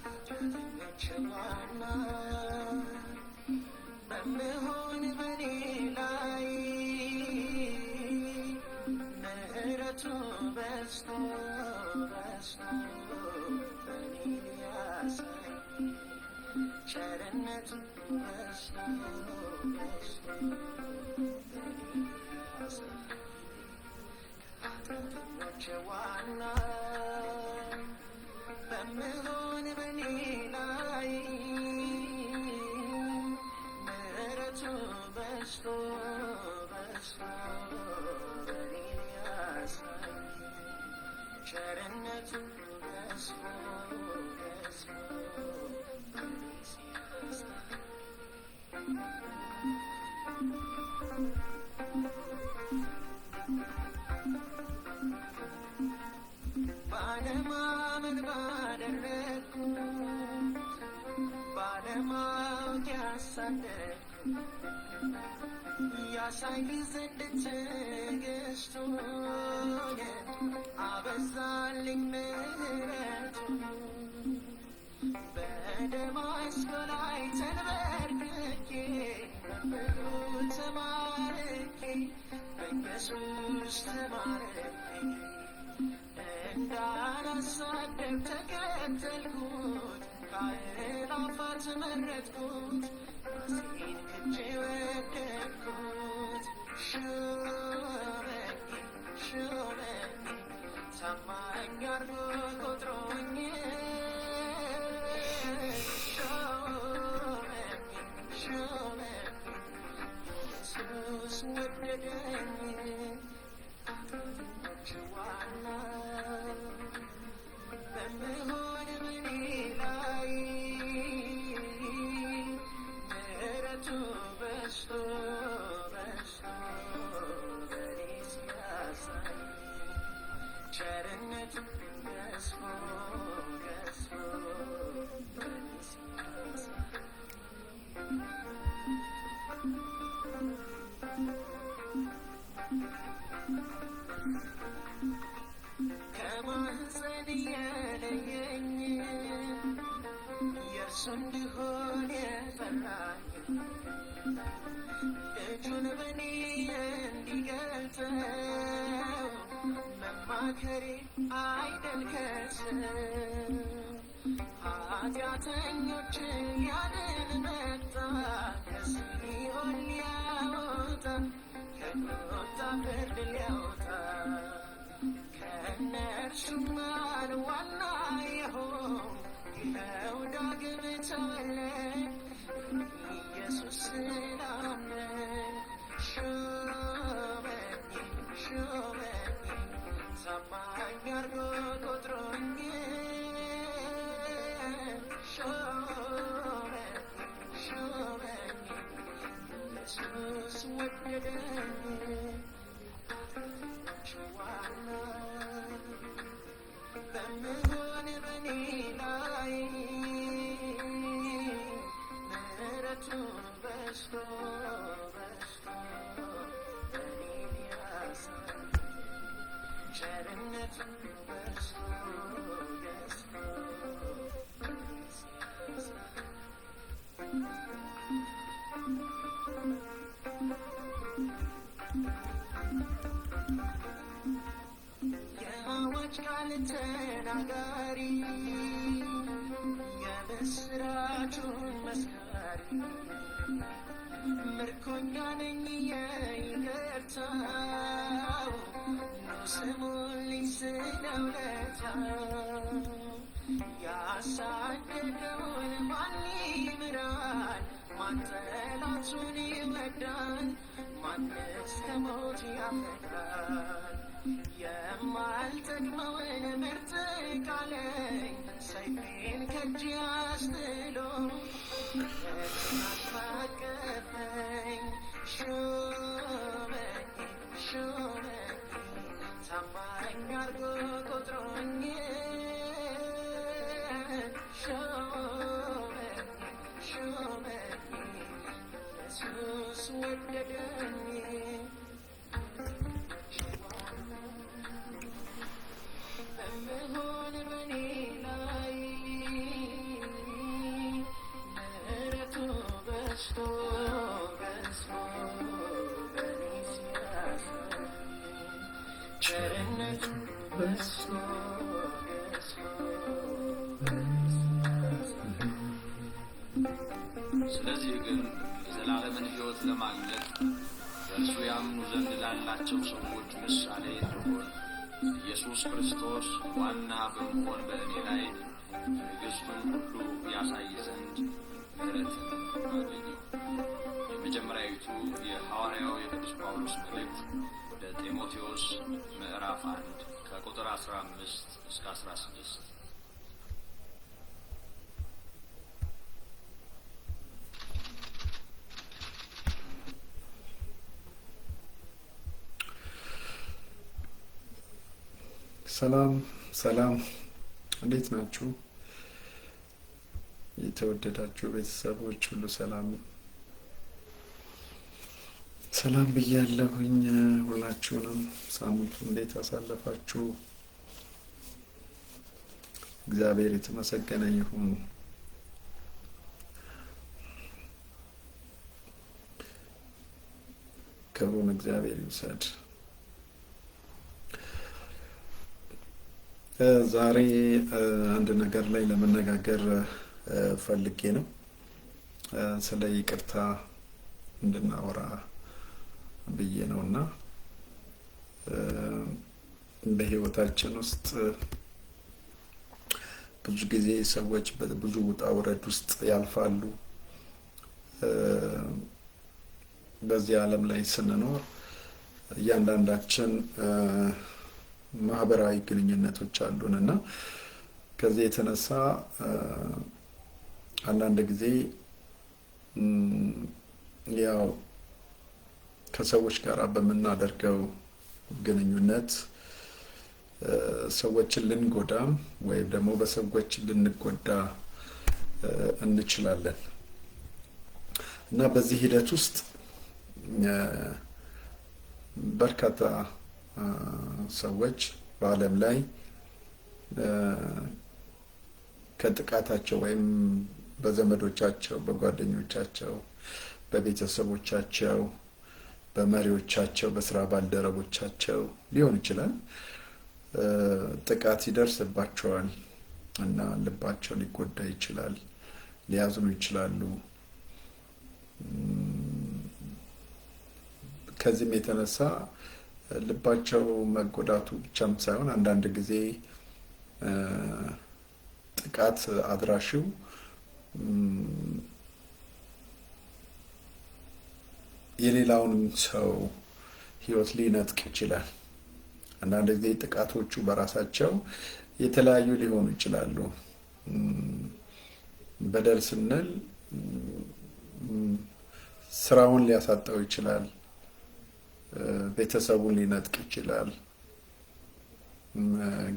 ኃጢአተኞችን ዋና በመሆን በኔ ላይ ምሕረቱ በዝቶ በዝቶ በኔን ያሳይ ቸርነቱ በዝቶ በዝቶ በኔን ያሳይ ከኃጢአተኞች ዋና በመሆን በኔ ላይ ምሕረቱ በዝቶ በዝቶ በኔን ያሳይ ቸርነቱ በዝቶ በዝቶ በኔን ሲያሳይ ባለማመን ባደረግኩት ባለማወቅ ያሳደድኩት ያሳይ ዘንድ ትዕግስቱን አበዛልኝ ምሕረቱን በደማስቆ ላይ ተንበርክኬ በፍቅሩ ተማርኬ በኢየሱስ ተማርኬ እንዳላሳደብ ተከተልኩት ከአእላፋት መረጥኩት ራሴን ክጄ ወደድኩት ሾመኝ ሾመኝ ታማኝ አድርጎ ቆጥሮኝ ሾመኝ ሾመኝ ኢየሱስ ወደደኝ ዋና በመሆን በኔ ላይ ምሕረቱ በዝቶ በዝቶ በኔ ሲያሳይ ቸርነቱ ገዝፎ ገዝፎ በኔ ሲያሳይ ከማህፀን የለየኝ የእርሱ እንድሆን የጠራኝ ልጁን በኔ እንዲገልጠው መማከሬ አይደል ከሰው ኃጢአተኞችን ሊያድን መጣ ከሲኦል ሊያወጣ ከቁጣ ፍርድ ሊያወጣ ከእነርሱም መሃል ዋና የሆንኩ ይኸው ዳግም ተወለድኩ ኢየሱስ ስላመንኩ ሾመኝ ሾመኝ ታማኝ አድርጎ ቆጥሮኝ ሾመኝ ሾመኝ ኢየሱስ ወደደኝ ዋና በመሆን በኔ ላይ ምሕረቱ በዝቶ በዝቶ በኔን ያሳይ ቸርነቱ በዝቶ ገዝፎ በኔን ሲያሳይ የአዋጅ ቃል ተናጋሪ የምስራቹን መስካሪ ምርኮኛ ነኝ የይቅርታው ኑ ስሙልኝ ስለ ውለታው ያሳደደውን ማን ይምራል? ማን ጠላቱን ይወዳል? ማንስ ከሞት ያፈዳል? የማልጠቅመውን ምርጥ በቃለኝ ሰይፌን ከእጄ አስጥሎ አስታቀፈኝ ሾመኝ ሾመኝ ታማኝ አርጎ ቆጥሮኝ ሾመኝ ሾመኝ ኢየሱስ ወደደኝ በመሆን በኔ ላይ ምሕረቱ በዝቶ በዝቶ በኔ ሲያሳይ ቸርነቱ በዝቶ በዝቶ ስለዚህ ግን የዘላለምን ሕይወት ለማግኘት በእርሱ ያምኑ ዘንድ ላላቸው ሰዎች ምሳሌ እንድሆን ኢየሱስ ክርስቶስ ዋና በመሆን በእኔ ላይ ትዕግሥቱን ሁሉ ያሳይ ዘንድ ምሕረትን አገኘሁ። የመጀመሪያዊቱ የሐዋርያው የቅዱስ ጳውሎስ መልእክት ወደ ጢሞቴዎስ ምዕራፍ 1 ከቁጥር 15 እስከ 16። ሰላም ሰላም፣ እንዴት ናችሁ? የተወደዳችሁ ቤተሰቦች ሁሉ ሰላም ብያለሁኝ። ሁላችሁንም ሳምንቱ እንዴት አሳለፋችሁ? እግዚአብሔር የተመሰገነ ይሁን። ክብሩን እግዚአብሔር ይውሰድ። ዛሬ አንድ ነገር ላይ ለመነጋገር ፈልጌ ነው። ስለ ይቅርታ እንድናወራ ብዬ ነውና በሕይወታችን ውስጥ ብዙ ጊዜ ሰዎች ብዙ ውጣ ውረድ ውስጥ ያልፋሉ። በዚህ ዓለም ላይ ስንኖር እያንዳንዳችን ማህበራዊ ግንኙነቶች አሉን እና ከዚህ የተነሳ አንዳንድ ጊዜ ያው ከሰዎች ጋር በምናደርገው ግንኙነት ሰዎችን ልንጎዳም ወይም ደግሞ በሰዎች ልንጎዳ እንችላለን እና በዚህ ሂደት ውስጥ በርካታ ሰዎች በዓለም ላይ ከጥቃታቸው ወይም በዘመዶቻቸው፣ በጓደኞቻቸው፣ በቤተሰቦቻቸው፣ በመሪዎቻቸው፣ በስራ ባልደረቦቻቸው ሊሆን ይችላል ጥቃት ይደርስባቸዋል እና ልባቸው ሊጎዳ ይችላል፣ ሊያዝኑ ይችላሉ። ከዚህም የተነሳ ልባቸው መጎዳቱ ብቻም ሳይሆን አንዳንድ ጊዜ ጥቃት አድራሽው የሌላውንም ሰው ሕይወት ሊነጥቅ ይችላል። አንዳንድ ጊዜ ጥቃቶቹ በራሳቸው የተለያዩ ሊሆኑ ይችላሉ። በደል ስንል ስራውን ሊያሳጣው ይችላል፣ ቤተሰቡን ሊነጥቅ ይችላል፣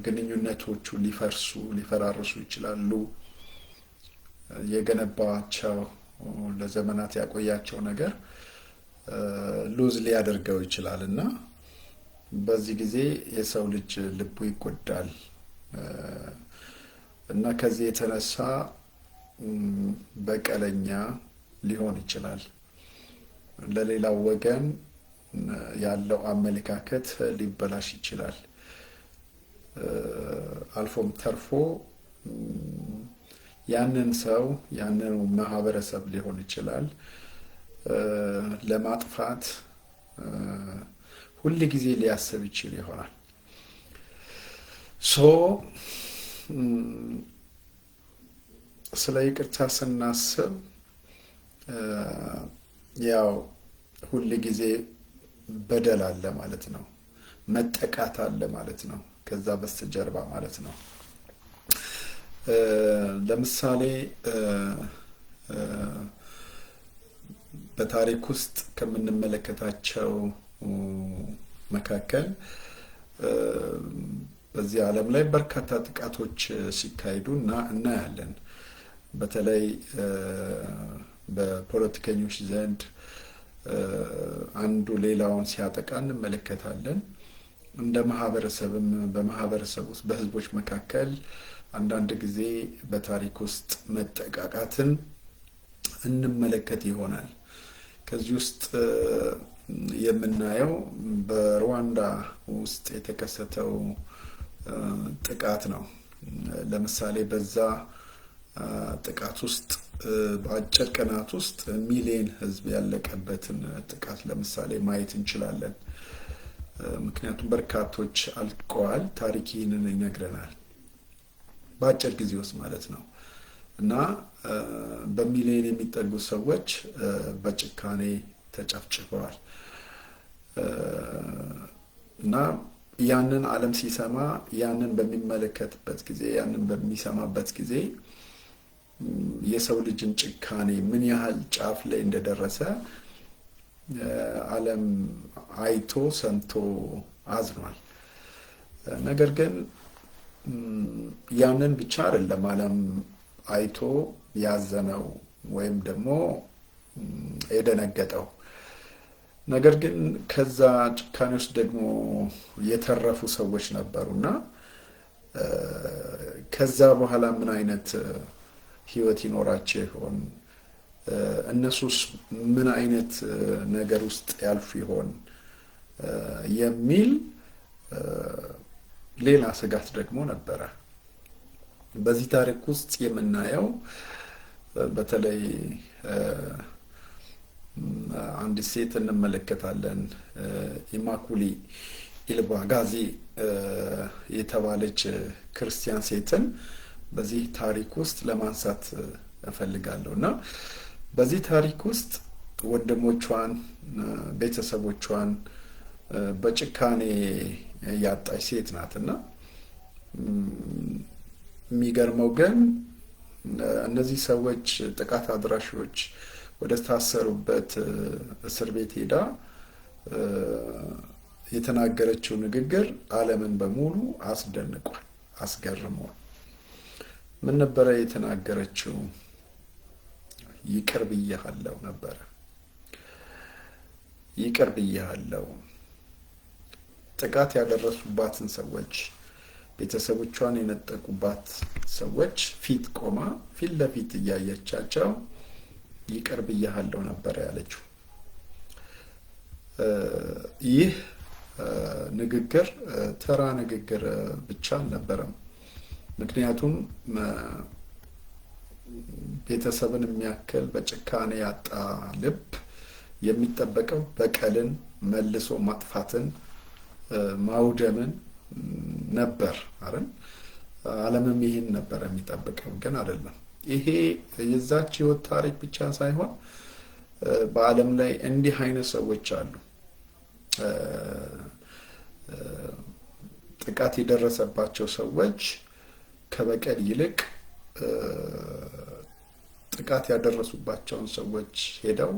ግንኙነቶቹ ሊፈራርሱ ይችላሉ። የገነባቸው ለዘመናት ያቆያቸው ነገር ሉዝ ሊያደርገው ይችላል እና በዚህ ጊዜ የሰው ልጅ ልቡ ይጎዳል እና ከዚህ የተነሳ በቀለኛ ሊሆን ይችላል። ለሌላው ወገን ያለው አመለካከት ሊበላሽ ይችላል። አልፎም ተርፎ ያንን ሰው ያንን ማህበረሰብ ሊሆን ይችላል ለማጥፋት ሁል ጊዜ ሊያስብ ይችል ይሆናል። ስለ ይቅርታ ስናስብ ያው ሁል ጊዜ በደል አለ ማለት ነው፣ መጠቃት አለ ማለት ነው፣ ከዛ በስተጀርባ ማለት ነው። ለምሳሌ በታሪክ ውስጥ ከምንመለከታቸው መካከል በዚህ ዓለም ላይ በርካታ ጥቃቶች ሲካሄዱ እናያለን። በተለይ በፖለቲከኞች ዘንድ አንዱ ሌላውን ሲያጠቃ እንመለከታለን። እንደ ማህበረሰብም በማህበረሰብ ውስጥ በህዝቦች መካከል አንዳንድ ጊዜ በታሪክ ውስጥ መጠቃቃትን እንመለከት ይሆናል። ከዚህ ውስጥ የምናየው በሩዋንዳ ውስጥ የተከሰተው ጥቃት ነው። ለምሳሌ በዛ ጥቃት ውስጥ በአጭር ቀናት ውስጥ ሚሊዮን ህዝብ ያለቀበትን ጥቃት ለምሳሌ ማየት እንችላለን። ምክንያቱም በርካቶች አልቀዋል። ታሪክ ይህንን ይነግረናል። በአጭር ጊዜ ውስጥ ማለት ነው። እና በሚሊዮን የሚጠጉ ሰዎች በጭካኔ ተጨፍጭፈዋል። እና ያንን ዓለም ሲሰማ ያንን በሚመለከትበት ጊዜ ያንን በሚሰማበት ጊዜ የሰው ልጅን ጭካኔ ምን ያህል ጫፍ ላይ እንደደረሰ ዓለም አይቶ ሰምቶ አዝኗል። ነገር ግን ያንን ብቻ አይደለም ዓለም አይቶ ያዘነው ወይም ደግሞ የደነገጠው። ነገር ግን ከዛ ጭካኔ ውስጥ ደግሞ የተረፉ ሰዎች ነበሩና ከዛ በኋላ ምን አይነት ህይወት ይኖራቸው ይሆን? እነሱስ ምን አይነት ነገር ውስጥ ያልፉ ይሆን የሚል ሌላ ስጋት ደግሞ ነበረ። በዚህ ታሪክ ውስጥ የምናየው በተለይ አንድ ሴት እንመለከታለን። ኢማኩሊ ኢልባጋዚ የተባለች ክርስቲያን ሴትን በዚህ ታሪክ ውስጥ ለማንሳት እፈልጋለሁ እና በዚህ ታሪክ ውስጥ ወንድሞቿን፣ ቤተሰቦቿን በጭካኔ ያጣች ሴት ናትና የሚገርመው ግን እነዚህ ሰዎች ጥቃት አድራሾች ወደ ታሰሩበት እስር ቤት ሄዳ የተናገረችው ንግግር ዓለምን በሙሉ አስደንቋል፣ አስገርሟል። ምን ነበረ የተናገረችው? ይቅር ብዬሃለሁ ነበረ። ይቅር ብዬሃለሁ። ጥቃት ያደረሱባትን ሰዎች፣ ቤተሰቦቿን የነጠቁባት ሰዎች ፊት ቆማ ፊት ለፊት እያየቻቸው ይቅር ብዬሃለሁ ነበረ ያለችው። ይህ ንግግር ተራ ንግግር ብቻ አልነበረም። ምክንያቱም ቤተሰብን የሚያክል በጭካኔ ያጣ ልብ የሚጠበቀው በቀልን፣ መልሶ ማጥፋትን፣ ማውደምን ነበር አይደል? ዓለምም ይህን ነበር የሚጠብቀው፣ ግን አይደለም። ይሄ የዛች ህይወት ታሪክ ብቻ ሳይሆን በዓለም ላይ እንዲህ አይነት ሰዎች አሉ። ጥቃት የደረሰባቸው ሰዎች ከበቀል ይልቅ ጥቃት ያደረሱባቸውን ሰዎች ሄደው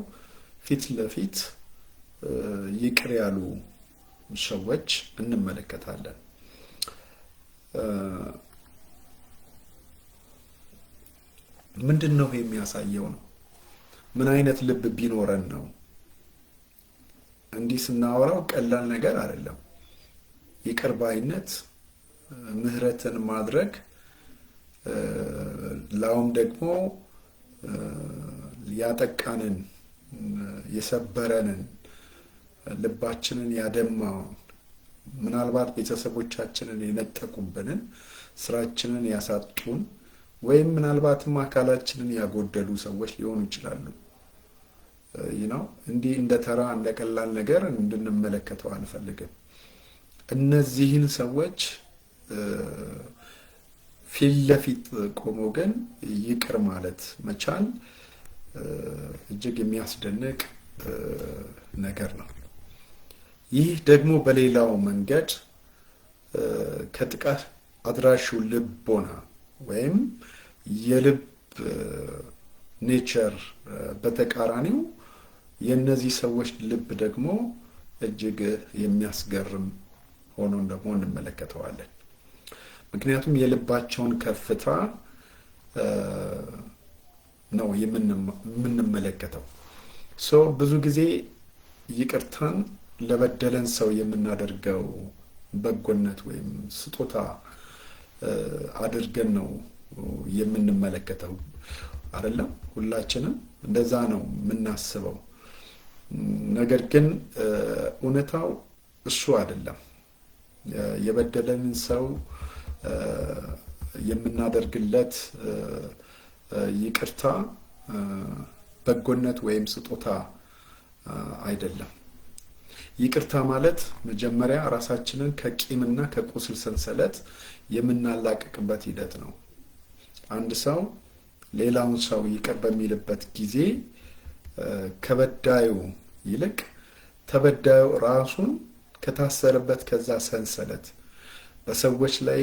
ፊት ለፊት ይቅር ያሉ ሰዎች እንመለከታለን። ምንድን ነው የሚያሳየው ነው? ምን አይነት ልብ ቢኖረን ነው? እንዲህ ስናወራው ቀላል ነገር አይደለም። ይቅር ባይነት፣ ምህረትን ማድረግ፣ ላውም ደግሞ ያጠቃንን፣ የሰበረንን፣ ልባችንን ያደማውን፣ ምናልባት ቤተሰቦቻችንን የነጠቁብንን፣ ስራችንን ያሳጡን ወይም ምናልባትም አካላችንን ያጎደሉ ሰዎች ሊሆኑ ይችላሉ። እንዲህ እንደ ተራ እንደ ቀላል ነገር እንድንመለከተው አንፈልግም። እነዚህን ሰዎች ፊት ለፊት ቆሞ ግን ይቅር ማለት መቻል እጅግ የሚያስደንቅ ነገር ነው። ይህ ደግሞ በሌላው መንገድ ከጥቃት አድራሹ ልቦና ወይም የልብ ኔቸር በተቃራኒው የነዚህ ሰዎች ልብ ደግሞ እጅግ የሚያስገርም ሆኖ ደግሞ እንመለከተዋለን። ምክንያቱም የልባቸውን ከፍታ ነው የምንመለከተው። ብዙ ጊዜ ይቅርታን ለበደለን ሰው የምናደርገው በጎነት ወይም ስጦታ አድርገን ነው የምንመለከተው አይደለም? ሁላችንም እንደዛ ነው የምናስበው። ነገር ግን እውነታው እሱ አይደለም። የበደለንን ሰው የምናደርግለት ይቅርታ በጎነት ወይም ስጦታ አይደለም። ይቅርታ ማለት መጀመሪያ ራሳችንን ከቂምና ከቁስል ሰንሰለት የምናላቅቅበት ሂደት ነው። አንድ ሰው ሌላውን ሰው ይቅር በሚልበት ጊዜ ከበዳዩ ይልቅ ተበዳዩ ራሱን ከታሰረበት ከዛ ሰንሰለት በሰዎች ላይ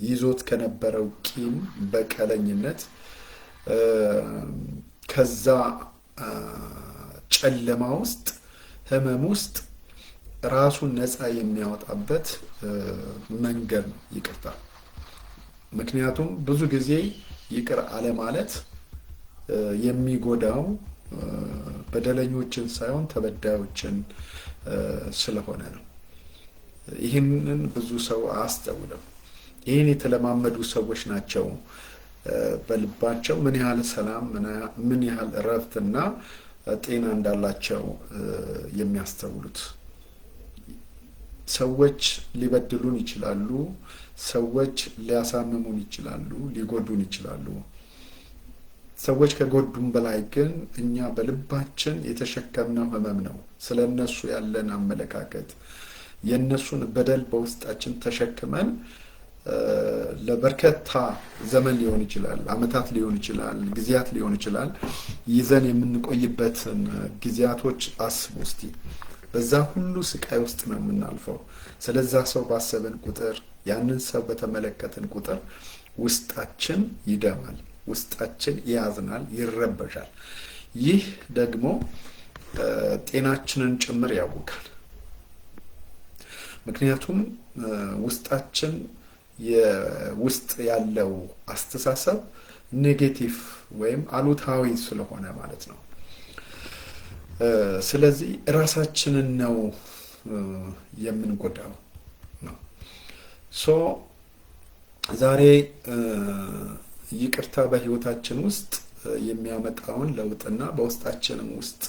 ይዞት ከነበረው ቂም፣ በቀለኝነት ከዛ ጨለማ ውስጥ ህመም ውስጥ ራሱን ነፃ የሚያወጣበት መንገድ ነው ይቅርታ። ምክንያቱም ብዙ ጊዜ ይቅር አለ ማለት የሚጎዳው በደለኞችን ሳይሆን ተበዳዮችን ስለሆነ ነው። ይህንን ብዙ ሰው አያስተውልም። ይህን የተለማመዱ ሰዎች ናቸው በልባቸው ምን ያህል ሰላም፣ ምን ያህል እረፍትና ጤና እንዳላቸው የሚያስተውሉት። ሰዎች ሊበድሉን ይችላሉ። ሰዎች ሊያሳምሙን ይችላሉ፣ ሊጎዱን ይችላሉ። ሰዎች ከጎዱን በላይ ግን እኛ በልባችን የተሸከምነው ህመም ነው። ስለ እነሱ ያለን አመለካከት፣ የእነሱን በደል በውስጣችን ተሸክመን ለበርካታ ዘመን ሊሆን ይችላል፣ አመታት ሊሆን ይችላል፣ ጊዜያት ሊሆን ይችላል ይዘን የምንቆይበትን ጊዜያቶች አስቡ እስቲ። በዛ ሁሉ ስቃይ ውስጥ ነው የምናልፈው። ስለዛ ሰው ባሰብን ቁጥር፣ ያንን ሰው በተመለከትን ቁጥር ውስጣችን ይደማል፣ ውስጣችን ያዝናል፣ ይረበሻል። ይህ ደግሞ ጤናችንን ጭምር ያውካል። ምክንያቱም ውስጣችን የውስጥ ያለው አስተሳሰብ ኔጌቲቭ ወይም አሉታዊ ስለሆነ ማለት ነው። ስለዚህ ራሳችንን ነው የምንጎዳው ነው። ዛሬ ይቅርታ በህይወታችን ውስጥ የሚያመጣውን ለውጥና በውስጣችንም ውስጥ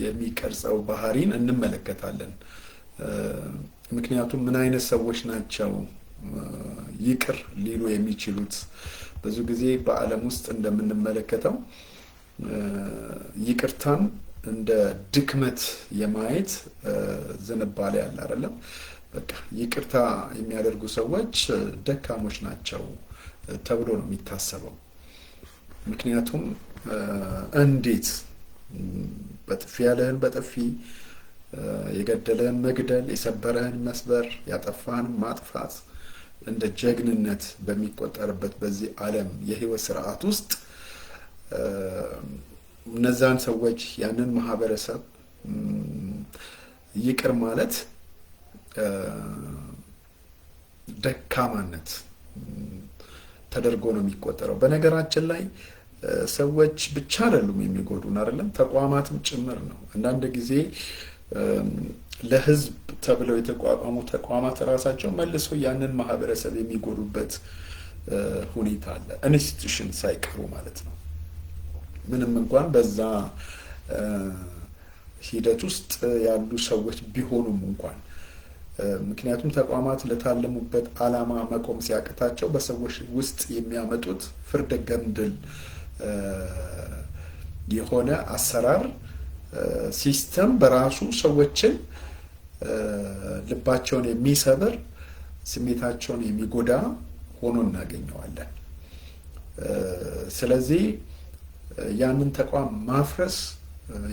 የሚቀርጸው ባህሪን እንመለከታለን። ምክንያቱም ምን አይነት ሰዎች ናቸው ይቅር ሊሉ የሚችሉት? ብዙ ጊዜ በዓለም ውስጥ እንደምንመለከተው ይቅርታን እንደ ድክመት የማየት ዝንባሌ ያለ አይደለም። በቃ ይቅርታ የሚያደርጉ ሰዎች ደካሞች ናቸው ተብሎ ነው የሚታሰበው። ምክንያቱም እንዴት በጥፊ ያለህን በጥፊ፣ የገደለህን መግደል፣ የሰበረህን መስበር፣ ያጠፋህን ማጥፋት እንደ ጀግንነት በሚቆጠርበት በዚህ ዓለም የህይወት ስርዓት ውስጥ እነዛን ሰዎች ያንን ማህበረሰብ ይቅር ማለት ደካማነት ተደርጎ ነው የሚቆጠረው። በነገራችን ላይ ሰዎች ብቻ አይደሉም የሚጎዱን አይደለም፣ ተቋማትም ጭምር ነው። አንዳንድ ጊዜ ለህዝብ ተብለው የተቋቋሙ ተቋማት ራሳቸው መልሰው ያንን ማህበረሰብ የሚጎዱበት ሁኔታ አለ። ኢንስቲትዩሽን ሳይቀሩ ማለት ነው። ምንም እንኳን በዛ ሂደት ውስጥ ያሉ ሰዎች ቢሆኑም እንኳን ምክንያቱም ተቋማት ለታለሙበት ዓላማ መቆም ሲያቅታቸው በሰዎች ውስጥ የሚያመጡት ፍርደ ገምድል የሆነ አሰራር ሲስተም በራሱ ሰዎችን ልባቸውን የሚሰብር፣ ስሜታቸውን የሚጎዳ ሆኖ እናገኘዋለን። ስለዚህ ያንን ተቋም ማፍረስ፣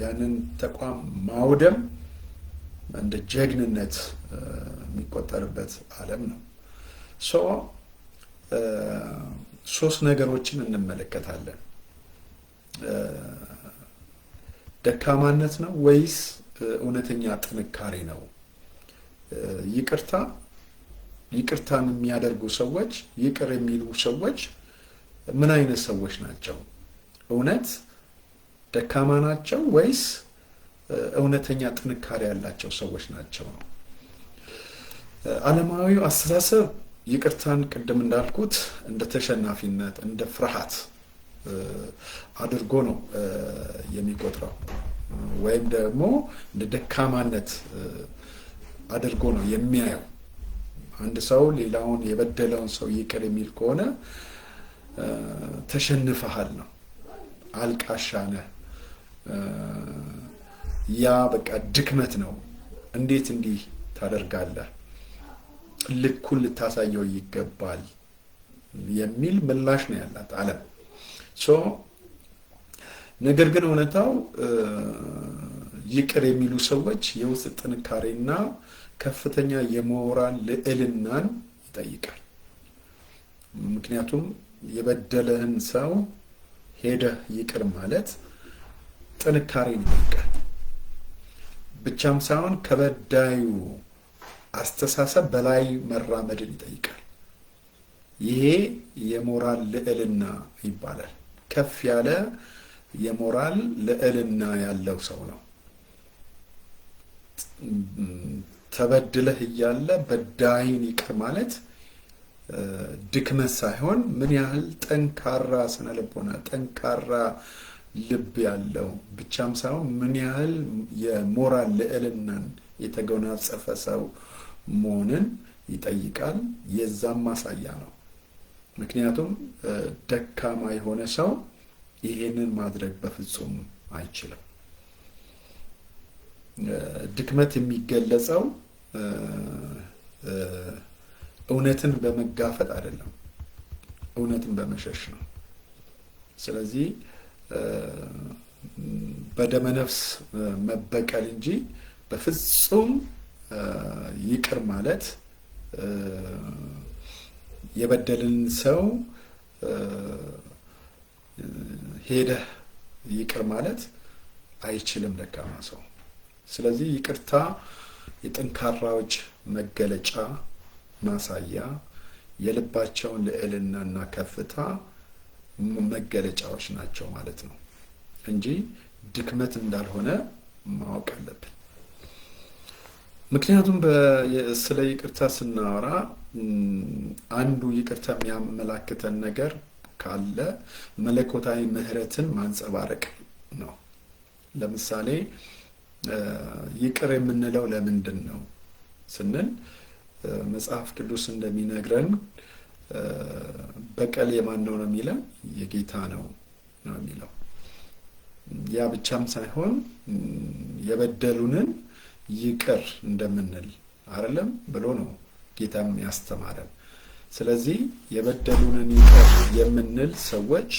ያንን ተቋም ማውደም እንደ ጀግንነት የሚቆጠርበት ዓለም ነው። ሶስት ነገሮችን እንመለከታለን። ደካማነት ነው ወይስ እውነተኛ ጥንካሬ ነው? ይቅርታን የሚያደርጉ ሰዎች፣ ይቅር የሚሉ ሰዎች ምን አይነት ሰዎች ናቸው? እውነት ደካማ ናቸው ወይስ እውነተኛ ጥንካሬ ያላቸው ሰዎች ናቸው ነው? ዓለማዊው አስተሳሰብ ይቅርታን ቅድም እንዳልኩት እንደ ተሸናፊነት፣ እንደ ፍርሃት አድርጎ ነው የሚቆጥረው፣ ወይም ደግሞ እንደ ደካማነት አድርጎ ነው የሚያየው። አንድ ሰው ሌላውን የበደለውን ሰው ይቅር የሚል ከሆነ ተሸንፈሃል ነው፣ አልቃሻ ነህ፣ ያ በቃ ድክመት ነው፣ እንዴት እንዲህ ታደርጋለህ፣ ልኩን ልታሳየው ይገባል የሚል ምላሽ ነው ያላት ዓለም። ነገር ግን እውነታው ይቅር የሚሉ ሰዎች የውስጥ ጥንካሬና ከፍተኛ የሞራል ልዕልናን ይጠይቃል። ምክንያቱም የበደለህን ሰው ሄደህ ይቅር ማለት ጥንካሬን ይጠይቃል። ብቻም ሳይሆን ከበዳዩ አስተሳሰብ በላይ መራመድን ይጠይቃል። ይሄ የሞራል ልዕልና ይባላል። ከፍ ያለ የሞራል ልዕልና ያለው ሰው ነው። ተበድለህ እያለ በዳይን ይቅር ማለት ድክመት ሳይሆን ምን ያህል ጠንካራ ስነልቦና፣ ጠንካራ ልብ ያለው ብቻም ሳይሆን ምን ያህል የሞራል ልዕልናን የተጎናጸፈ ሰው መሆንን ይጠይቃል። የዛም ማሳያ ነው። ምክንያቱም ደካማ የሆነ ሰው ይሄንን ማድረግ በፍጹም አይችልም። ድክመት የሚገለጸው እውነትን በመጋፈጥ አይደለም፣ እውነትን በመሸሽ ነው። ስለዚህ በደመነፍስ መበቀል እንጂ በፍጹም ይቅር ማለት የበደልን ሰው ሄደህ ይቅር ማለት አይችልም ደካማ ሰው። ስለዚህ ይቅርታ የጠንካራዎች መገለጫ ማሳያ፣ የልባቸውን ልዕልናና ከፍታ መገለጫዎች ናቸው ማለት ነው እንጂ ድክመት እንዳልሆነ ማወቅ አለብን። ምክንያቱም ስለ ይቅርታ ስናወራ አንዱ ይቅርታ የሚያመላክተን ነገር ካለ መለኮታዊ ምሕረትን ማንጸባረቅ ነው። ለምሳሌ ይቅር የምንለው ለምንድን ነው ስንል መጽሐፍ ቅዱስ እንደሚነግረን በቀል የማን ነው የሚለው? የጌታ ነው የሚለው። ያ ብቻም ሳይሆን የበደሉንን ይቅር እንደምንል አይደለም ብሎ ነው ጌታም ያስተማረን። ስለዚህ የበደሉንን ይቅር የምንል ሰዎች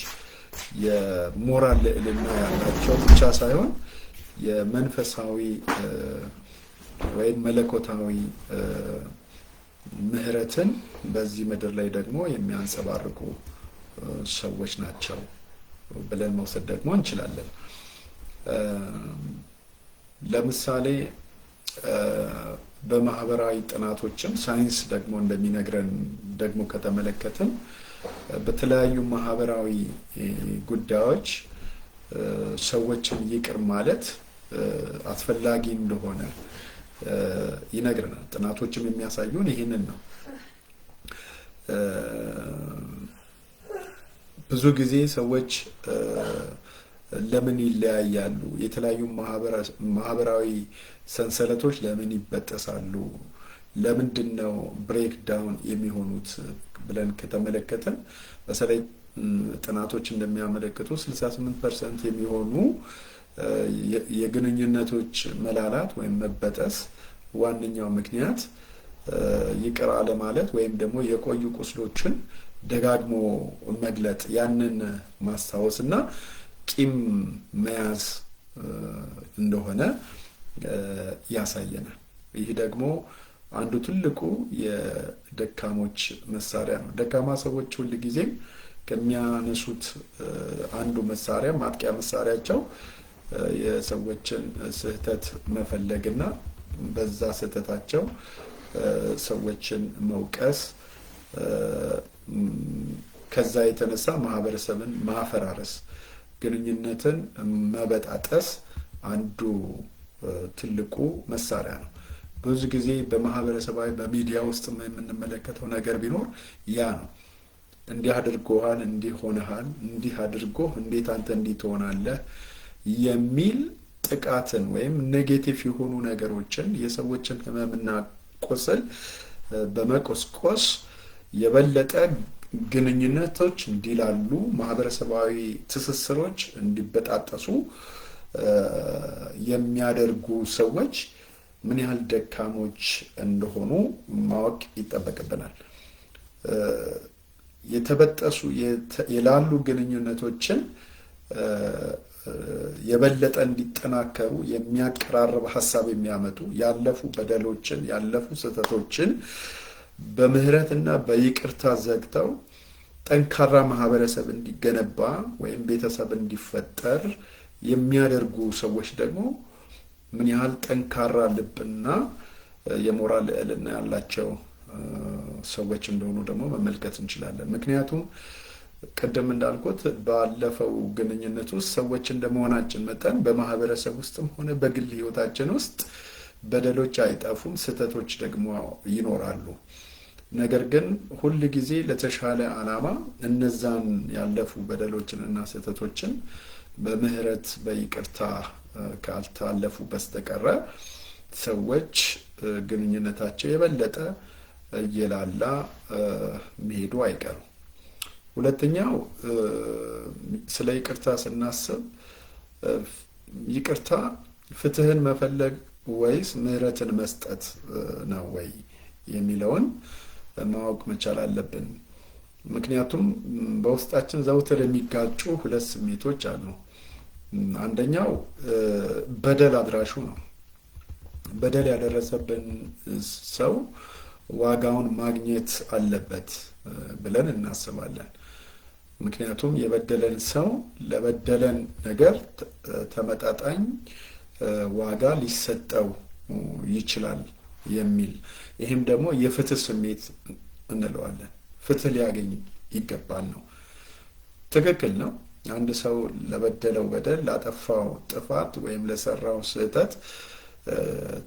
የሞራል ልዕልና ያላቸው ብቻ ሳይሆን የመንፈሳዊ ወይም መለኮታዊ ምሕረትን በዚህ ምድር ላይ ደግሞ የሚያንጸባርቁ ሰዎች ናቸው ብለን መውሰድ ደግሞ እንችላለን። ለምሳሌ በማህበራዊ ጥናቶችም ሳይንስ ደግሞ እንደሚነግረን ደግሞ ከተመለከትን በተለያዩ ማህበራዊ ጉዳዮች ሰዎችን ይቅር ማለት አስፈላጊ እንደሆነ ይነግረናል። ጥናቶችም የሚያሳዩን ይህንን ነው። ብዙ ጊዜ ሰዎች ለምን ይለያያሉ? የተለያዩ ማህበራዊ ሰንሰለቶች ለምን ይበጠሳሉ? ለምንድን ነው ብሬክ ዳውን የሚሆኑት ብለን ከተመለከተን በተለይ ጥናቶች እንደሚያመለክቱ 68% የሚሆኑ የግንኙነቶች መላላት ወይም መበጠስ ዋነኛው ምክንያት ይቅር አለማለት ወይም ደግሞ የቆዩ ቁስሎችን ደጋግሞ መግለጥ፣ ያንን ማስታወስና ቂም መያዝ እንደሆነ ያሳየናል። ይህ ደግሞ አንዱ ትልቁ የደካሞች መሳሪያ ነው። ደካማ ሰዎች ሁል ጊዜም ከሚያነሱት አንዱ መሳሪያ ማጥቂያ መሳሪያቸው የሰዎችን ስህተት መፈለግና በዛ ስህተታቸው ሰዎችን መውቀስ፣ ከዛ የተነሳ ማህበረሰብን ማፈራረስ፣ ግንኙነትን መበጣጠስ አንዱ ትልቁ መሳሪያ ነው። ብዙ ጊዜ በማህበረሰባዊ በሚዲያ ውስጥ የምንመለከተው ነገር ቢኖር ያ ነው። እንዲህ አድርጎሃል፣ እንዲህ ሆነሃል፣ እንዲህ አድርጎ እንዴት አንተ እንዲህ ትሆናለህ የሚል ጥቃትን ወይም ኔጌቲቭ የሆኑ ነገሮችን የሰዎችን ህመምና ቁስል በመቆስቆስ የበለጠ ግንኙነቶች እንዲላሉ፣ ማህበረሰባዊ ትስስሮች እንዲበጣጠሱ የሚያደርጉ ሰዎች ምን ያህል ደካሞች እንደሆኑ ማወቅ ይጠበቅብናል። የተበጠሱ የላሉ ግንኙነቶችን የበለጠ እንዲጠናከሩ የሚያቀራርብ ሀሳብ የሚያመጡ ያለፉ በደሎችን ያለፉ ስህተቶችን በምህረትና በይቅርታ ዘግተው ጠንካራ ማህበረሰብ እንዲገነባ ወይም ቤተሰብ እንዲፈጠር የሚያደርጉ ሰዎች ደግሞ ምን ያህል ጠንካራ ልብና የሞራል ልዕልና ያላቸው ሰዎች እንደሆኑ ደግሞ መመልከት እንችላለን። ምክንያቱም ቅድም እንዳልኩት ባለፈው ግንኙነት ውስጥ ሰዎች እንደመሆናችን መጠን በማህበረሰብ ውስጥም ሆነ በግል ህይወታችን ውስጥ በደሎች አይጠፉም፣ ስህተቶች ደግሞ ይኖራሉ። ነገር ግን ሁል ጊዜ ለተሻለ ዓላማ እነዛን ያለፉ በደሎችን እና ስህተቶችን በምህረት በይቅርታ ካልታለፉ በስተቀረ ሰዎች ግንኙነታቸው የበለጠ እየላላ መሄዱ አይቀርም። ሁለተኛው ስለ ይቅርታ ስናስብ ይቅርታ ፍትህን መፈለግ ወይስ ምህረትን መስጠት ነው ወይ የሚለውን ማወቅ መቻል አለብን። ምክንያቱም በውስጣችን ዘውትር የሚጋጩ ሁለት ስሜቶች አሉ። አንደኛው በደል አድራሹ ነው። በደል ያደረሰብን ሰው ዋጋውን ማግኘት አለበት ብለን እናስባለን። ምክንያቱም የበደለን ሰው ለበደለን ነገር ተመጣጣኝ ዋጋ ሊሰጠው ይችላል የሚል፣ ይህም ደግሞ የፍትህ ስሜት እንለዋለን። ፍትህ ሊያገኝ ይገባል ነው። ትክክል ነው። አንድ ሰው ለበደለው በደል፣ ላጠፋው ጥፋት ወይም ለሰራው ስህተት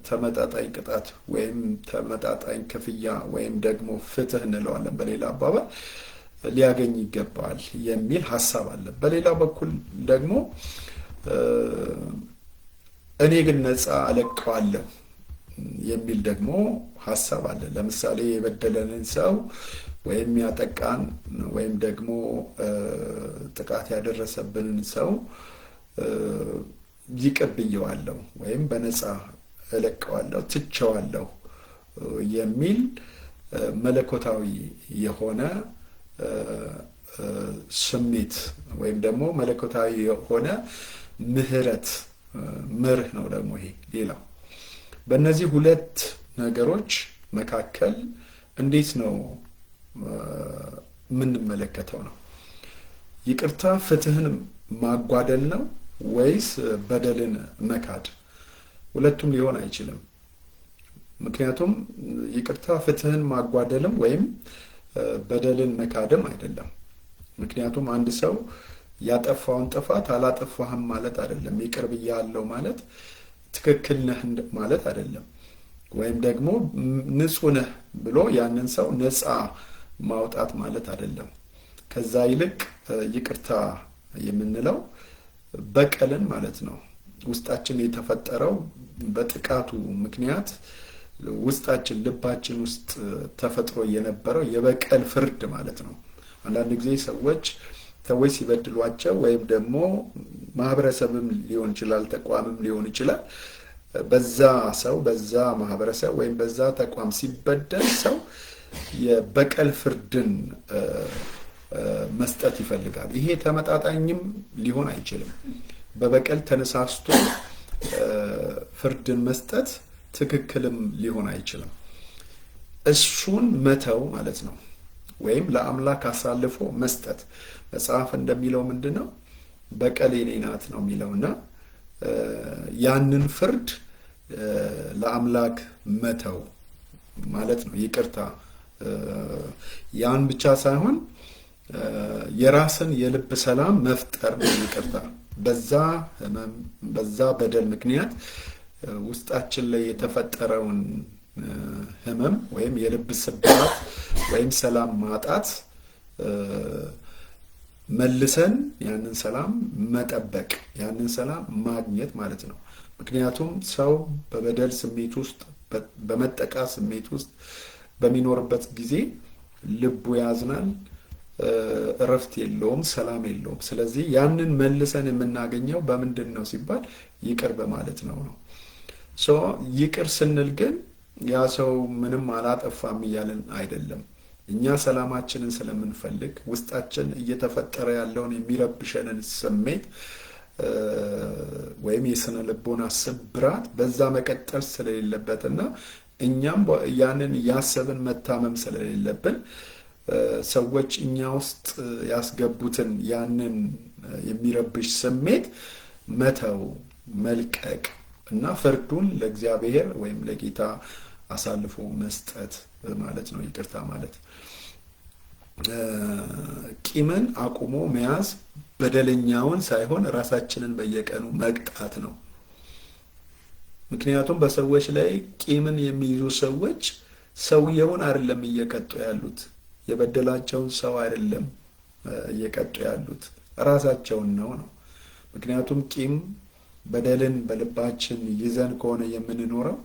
ተመጣጣኝ ቅጣት ወይም ተመጣጣኝ ክፍያ ወይም ደግሞ ፍትህ እንለዋለን በሌላ አባባል ሊያገኝ ይገባል የሚል ሀሳብ አለ። በሌላ በኩል ደግሞ እኔ ግን ነፃ አለቀዋለሁ የሚል ደግሞ ሀሳብ አለ። ለምሳሌ የበደለንን ሰው ወይም ያጠቃን ወይም ደግሞ ጥቃት ያደረሰብንን ሰው ይቅር ብየዋለሁ ወይም በነፃ እለቀዋለሁ፣ ትቼዋለሁ የሚል መለኮታዊ የሆነ ስሜት ወይም ደግሞ መለኮታዊ የሆነ ምህረት መርህ ነው ደግሞ ይሄ። ሌላው በእነዚህ ሁለት ነገሮች መካከል እንዴት ነው የምንመለከተው ነው? ይቅርታ ፍትህን ማጓደል ነው ወይስ በደልን መካድ? ሁለቱም ሊሆን አይችልም። ምክንያቱም ይቅርታ ፍትህን ማጓደልም ወይም በደልን መካድም አይደለም። ምክንያቱም አንድ ሰው ያጠፋውን ጥፋት አላጠፋህም ማለት አይደለም። ይቅር ብያለሁ ማለት ትክክል ነህ ማለት አይደለም። ወይም ደግሞ ንጹህ ነህ ብሎ ያንን ሰው ነፃ ማውጣት ማለት አይደለም። ከዛ ይልቅ ይቅርታ የምንለው በቀልን ማለት ነው። ውስጣችን የተፈጠረው በጥቃቱ ምክንያት ውስጣችን ልባችን ውስጥ ተፈጥሮ የነበረው የበቀል ፍርድ ማለት ነው። አንዳንድ ጊዜ ሰዎች ሲበድሏቸው ወይም ደግሞ ማህበረሰብም ሊሆን ይችላል፣ ተቋምም ሊሆን ይችላል፣ በዛ ሰው በዛ ማህበረሰብ ወይም በዛ ተቋም ሲበደል ሰው የበቀል ፍርድን መስጠት ይፈልጋል። ይሄ ተመጣጣኝም ሊሆን አይችልም። በበቀል ተነሳስቶ ፍርድን መስጠት ትክክልም ሊሆን አይችልም። እሱን መተው ማለት ነው፣ ወይም ለአምላክ አሳልፎ መስጠት። መጽሐፍ እንደሚለው ምንድነው በቀል የኔ ናት ነው የሚለውና ያንን ፍርድ ለአምላክ መተው ማለት ነው ይቅርታ። ያን ብቻ ሳይሆን የራስን የልብ ሰላም መፍጠር ነው ይቅርታ። በዛ ህመም በዛ በደል ምክንያት ውስጣችን ላይ የተፈጠረውን ህመም ወይም የልብ ስብራት ወይም ሰላም ማጣት መልሰን ያንን ሰላም መጠበቅ፣ ያንን ሰላም ማግኘት ማለት ነው። ምክንያቱም ሰው በበደል ስሜት ውስጥ በመጠቃ ስሜት ውስጥ በሚኖርበት ጊዜ ልቡ ያዝናል፣ እረፍት የለውም፣ ሰላም የለውም። ስለዚህ ያንን መልሰን የምናገኘው በምንድን ነው ሲባል ይቅር በማለት ነው። ይቅር ስንል ግን ያ ሰው ምንም አላጠፋም እያለን አይደለም። እኛ ሰላማችንን ስለምንፈልግ ውስጣችን እየተፈጠረ ያለውን የሚረብሸንን ስሜት ወይም የስነ ልቦና ስብራት በዛ መቀጠል ስለሌለበትና እኛም ያንን ያሰብን መታመም ስለሌለብን ሰዎች እኛ ውስጥ ያስገቡትን ያንን የሚረብሽ ስሜት መተው፣ መልቀቅ እና ፍርዱን ለእግዚአብሔር ወይም ለጌታ አሳልፎ መስጠት ማለት ነው ይቅርታ ማለት። ቂምን አቁሞ መያዝ በደለኛውን ሳይሆን ራሳችንን በየቀኑ መቅጣት ነው። ምክንያቱም በሰዎች ላይ ቂምን የሚይዙ ሰዎች ሰውየውን አይደለም እየቀጡ ያሉት፣ የበደላቸውን ሰው አይደለም እየቀጡ ያሉት፣ ራሳቸውን ነው። ምክንያቱም ቂም በደልን በልባችን ይዘን ከሆነ የምንኖረው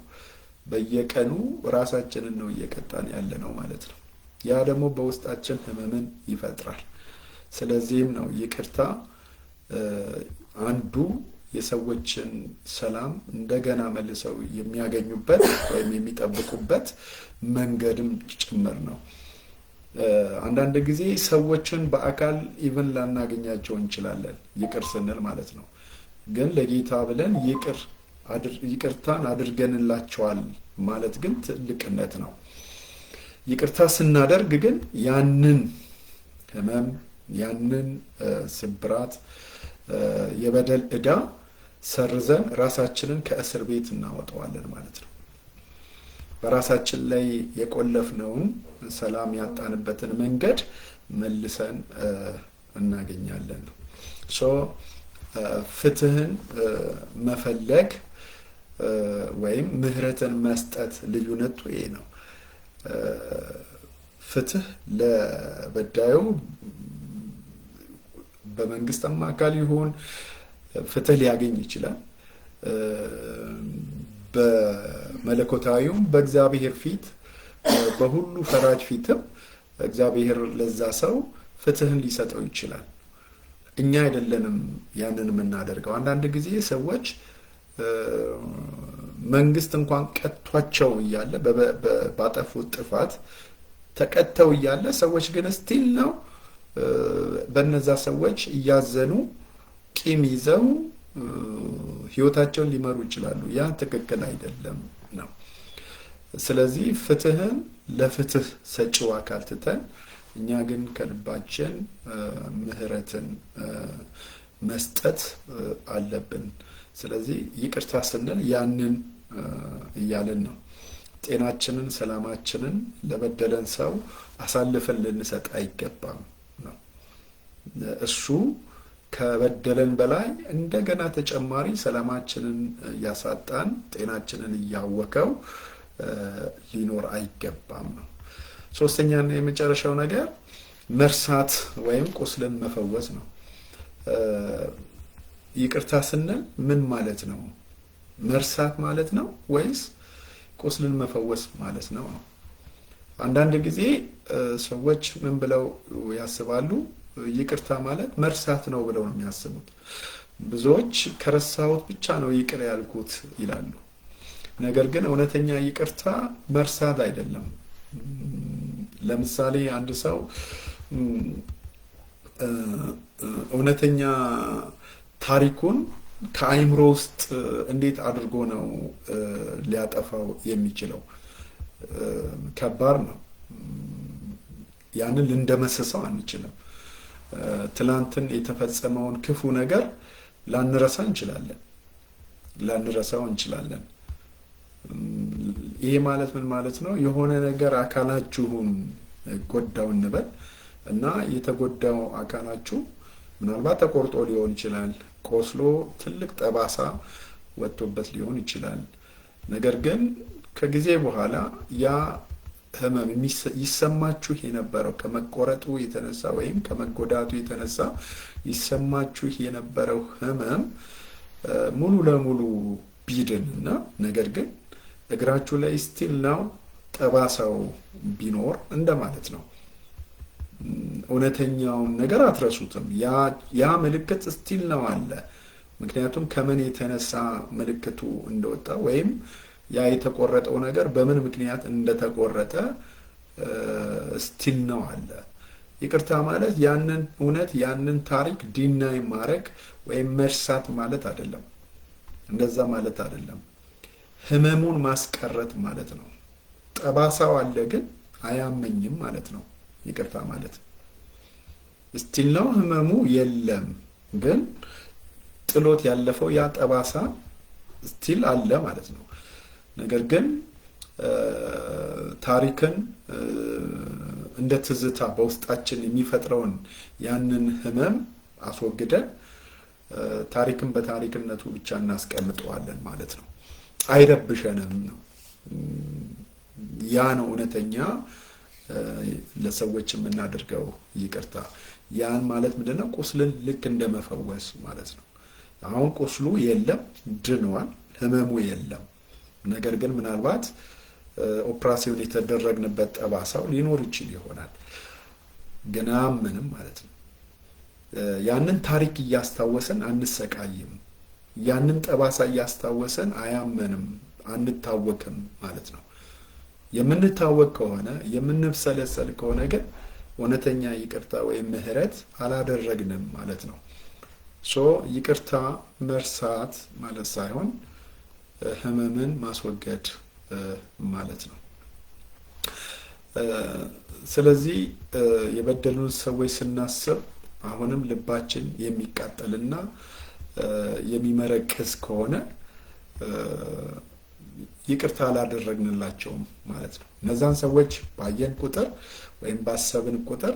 በየቀኑ ራሳችንን ነው እየቀጣን ያለ ነው ማለት ነው። ያ ደግሞ በውስጣችን ህመምን ይፈጥራል። ስለዚህም ነው ይቅርታ አንዱ የሰዎችን ሰላም እንደገና መልሰው የሚያገኙበት ወይም የሚጠብቁበት መንገድም ጭምር ነው። አንዳንድ ጊዜ ሰዎችን በአካል ኢቭን ላናገኛቸው እንችላለን ይቅር ስንል ማለት ነው። ግን ለጌታ ብለን ይቅርታን አድርገንላቸዋል ማለት ግን ትልቅነት ነው። ይቅርታ ስናደርግ ግን ያንን ህመም፣ ያንን ስብራት፣ የበደል ዕዳ ሰርዘን ራሳችንን ከእስር ቤት እናወጣዋለን ማለት ነው። በራሳችን ላይ የቆለፍነውን ሰላም ያጣንበትን መንገድ መልሰን እናገኛለን። ፍትህን መፈለግ ወይም ምህረትን መስጠት ልዩነቱ ይሄ ነው። ፍትህ ለበዳዩ በመንግስት አማካል ይሁን ፍትህ ሊያገኝ ይችላል። በመለኮታዊውም በእግዚአብሔር ፊት በሁሉ ፈራጅ ፊትም እግዚአብሔር ለዛ ሰው ፍትህን ሊሰጠው ይችላል። እኛ አይደለንም ያንን የምናደርገው። አንዳንድ ጊዜ ሰዎች መንግስት እንኳን ቀጥቷቸው እያለ ባጠፉት ጥፋት ተቀጥተው እያለ ሰዎች ግን ስቲል ነው በነዛ ሰዎች እያዘኑ ቂም ይዘው ህይወታቸውን ሊመሩ ይችላሉ። ያ ትክክል አይደለም ነው። ስለዚህ ፍትህን ለፍትህ ሰጪው አካል ትተን እኛ ግን ከልባችን ምህረትን መስጠት አለብን። ስለዚህ ይቅርታ ስንል ያንን እያልን ነው። ጤናችንን፣ ሰላማችንን ለበደለን ሰው አሳልፈን ልንሰጥ አይገባም ነው። እሱ ከበደለን በላይ እንደገና ተጨማሪ ሰላማችንን ያሳጣን፣ ጤናችንን እያወከው ሊኖር አይገባም ነው። ሶስተኛና የመጨረሻው ነገር መርሳት ወይም ቁስልን መፈወስ ነው። ይቅርታ ስንል ምን ማለት ነው? መርሳት ማለት ነው ወይስ ቁስልን መፈወስ ማለት ነው? አንዳንድ ጊዜ ሰዎች ምን ብለው ያስባሉ? ይቅርታ ማለት መርሳት ነው ብለው ነው የሚያስቡት። ብዙዎች ከረሳሁት ብቻ ነው ይቅር ያልኩት ይላሉ። ነገር ግን እውነተኛ ይቅርታ መርሳት አይደለም። ለምሳሌ አንድ ሰው እውነተኛ ታሪኩን ከአይምሮ ውስጥ እንዴት አድርጎ ነው ሊያጠፋው የሚችለው? ከባድ ነው። ያንን ልንደመስሰው አንችልም። ትላንትን የተፈጸመውን ክፉ ነገር ላንረሳው እንችላለን። ይሄ ማለት ምን ማለት ነው? የሆነ ነገር አካላችሁን ጎዳው እንበል እና የተጎዳው አካላችሁ ምናልባት ተቆርጦ ሊሆን ይችላል፣ ቆስሎ ትልቅ ጠባሳ ወጥቶበት ሊሆን ይችላል። ነገር ግን ከጊዜ በኋላ ያ ህመም ይሰማችሁ የነበረው ከመቆረጡ የተነሳ ወይም ከመጎዳቱ የተነሳ ይሰማችሁ የነበረው ህመም ሙሉ ለሙሉ ቢድንና ነገር ግን እግራችሁ ላይ ስቲል ነው ጠባሳው ቢኖር እንደማለት ነው። እውነተኛውን ነገር አትረሱትም። ያ ምልክት ስቲል ነው አለ። ምክንያቱም ከምን የተነሳ ምልክቱ እንደወጣ ወይም ያ የተቆረጠው ነገር በምን ምክንያት እንደተቆረጠ ስቲል ነው አለ። ይቅርታ ማለት ያንን እውነት ያንን ታሪክ ዲናይ ማድረግ ወይም መርሳት ማለት አይደለም። እንደዛ ማለት አይደለም። ህመሙን ማስቀረት ማለት ነው። ጠባሳው አለ ግን አያመኝም ማለት ነው። ይቅርታ ማለት ስቲል ነው። ህመሙ የለም ግን ጥሎት ያለፈው ያ ጠባሳ ስቲል አለ ማለት ነው። ነገር ግን ታሪክን እንደ ትዝታ በውስጣችን የሚፈጥረውን ያንን ህመም አስወግደን ታሪክን በታሪክነቱ ብቻ እናስቀምጠዋለን ማለት ነው። አይረብሸንም ነው። ያ ነው እውነተኛ ለሰዎች የምናደርገው ይቅርታ። ያን ማለት ምንድነው? ቁስልን ልክ እንደመፈወስ ማለት ነው። አሁን ቁስሉ የለም፣ ድኗል፣ ህመሙ የለም። ነገር ግን ምናልባት ኦፕራሲዮን የተደረግንበት ጠባሳው ሊኖር ይችል ይሆናል። ግን ምንም ማለት ነው። ያንን ታሪክ እያስታወሰን አንሰቃይም። ያንን ጠባሳ እያስታወሰን አያመንም፣ አንታወቅም ማለት ነው። የምንታወቅ ከሆነ የምንብሰለሰል ከሆነ ግን እውነተኛ ይቅርታ ወይም ምህረት አላደረግንም ማለት ነው። ይቅርታ መርሳት ማለት ሳይሆን ህመምን ማስወገድ ማለት ነው። ስለዚህ የበደሉን ሰዎች ስናስብ አሁንም ልባችን የሚቃጠልና የሚመረቅስ ከሆነ ይቅርታ አላደረግንላቸውም ማለት ነው። እነዛን ሰዎች ባየን ቁጥር ወይም ባሰብን ቁጥር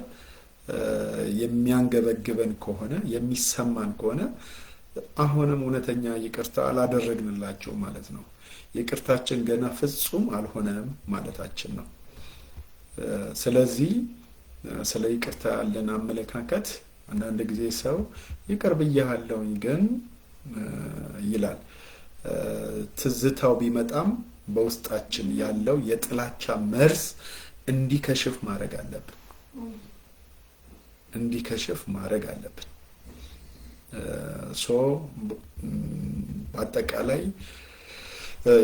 የሚያንገበግበን ከሆነ የሚሰማን ከሆነ አሁንም እውነተኛ ይቅርታ አላደረግንላቸውም ማለት ነው። ይቅርታችን ገና ፍጹም አልሆነም ማለታችን ነው። ስለዚህ ስለ ይቅርታ ያለን አመለካከት አንዳንድ ጊዜ ሰው ይቅር ብያለሁኝ ግን ይላል። ትዝታው ቢመጣም በውስጣችን ያለው የጥላቻ መርዝ እንዲከሽፍ ማድረግ አለብን። በአጠቃላይ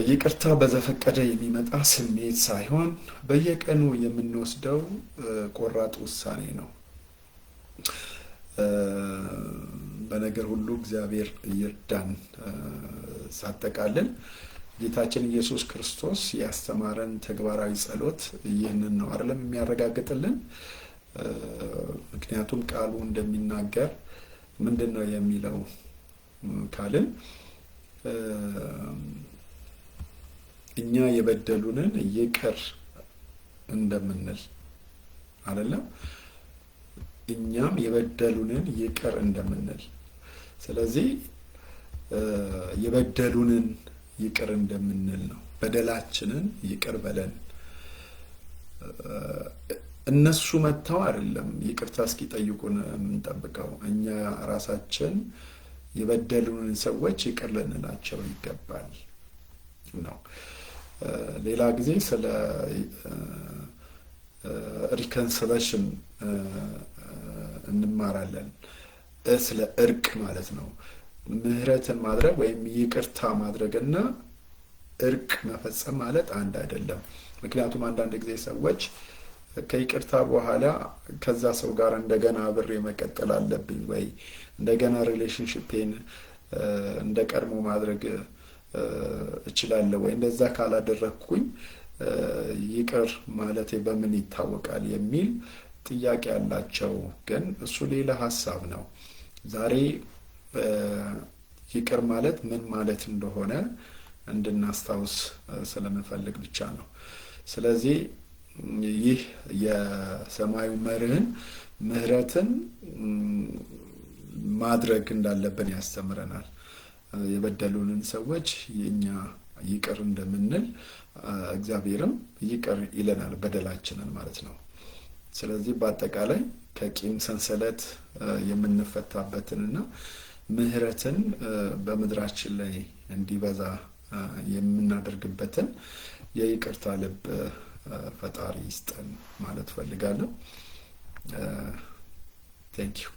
ይቅርታ በዘፈቀደ የሚመጣ ስሜት ሳይሆን በየቀኑ የምንወስደው ቆራጥ ውሳኔ ነው። በነገር ሁሉ እግዚአብሔር ይርዳን። ሳጠቃልል ጌታችን ኢየሱስ ክርስቶስ ያስተማረን ተግባራዊ ጸሎት ይህንን ነው አይደለም የሚያረጋግጥልን። ምክንያቱም ቃሉ እንደሚናገር ምንድን ነው የሚለው ካልን እኛ የበደሉንን ይቅር እንደምንል አይደለም፣ እኛም የበደሉንን ይቅር እንደምንል። ስለዚህ የበደሉንን ይቅር እንደምንል ነው። በደላችንን ይቅር በለን። እነሱ መጥተው አይደለም ይቅርታ እስኪጠይቁን የምንጠብቀው፣ እኛ ራሳችን የበደሉንን ሰዎች ይቅር ልንላቸው ይገባል ነው። ሌላ ጊዜ ስለ ሪኮንሲሌሽን እንማራለን። ስለ እርቅ ማለት ነው። ምህረትን ማድረግ ወይም ይቅርታ ማድረግና እርቅ መፈጸም ማለት አንድ አይደለም። ምክንያቱም አንዳንድ ጊዜ ሰዎች ከይቅርታ በኋላ ከዛ ሰው ጋር እንደገና አብሬ መቀጠል አለብኝ ወይ እንደገና ሪሌሽንሺፔን እንደ ቀድሞ ማድረግ እችላለሁ ወይ እንደዛ ካላደረግኩኝ ይቅር ማለቴ በምን ይታወቃል የሚል ጥያቄ ያላቸው፣ ግን እሱ ሌላ ሀሳብ ነው። ዛሬ ይቅር ማለት ምን ማለት እንደሆነ እንድናስታውስ ስለምፈልግ ብቻ ነው። ስለዚህ ይህ የሰማዩ መርህን ምህረትን ማድረግ እንዳለብን ያስተምረናል። የበደሉንን ሰዎች የኛ ይቅር እንደምንል እግዚአብሔርም ይቅር ይለናል፣ በደላችንን ማለት ነው። ስለዚህ በአጠቃላይ ከቂም ሰንሰለት የምንፈታበትንና ምህረትን በምድራችን ላይ እንዲበዛ የምናደርግበትን የይቅርታ ልብ ፈጣሪ ይስጠን ማለት ፈልጋለሁ። ቴንክ ዩ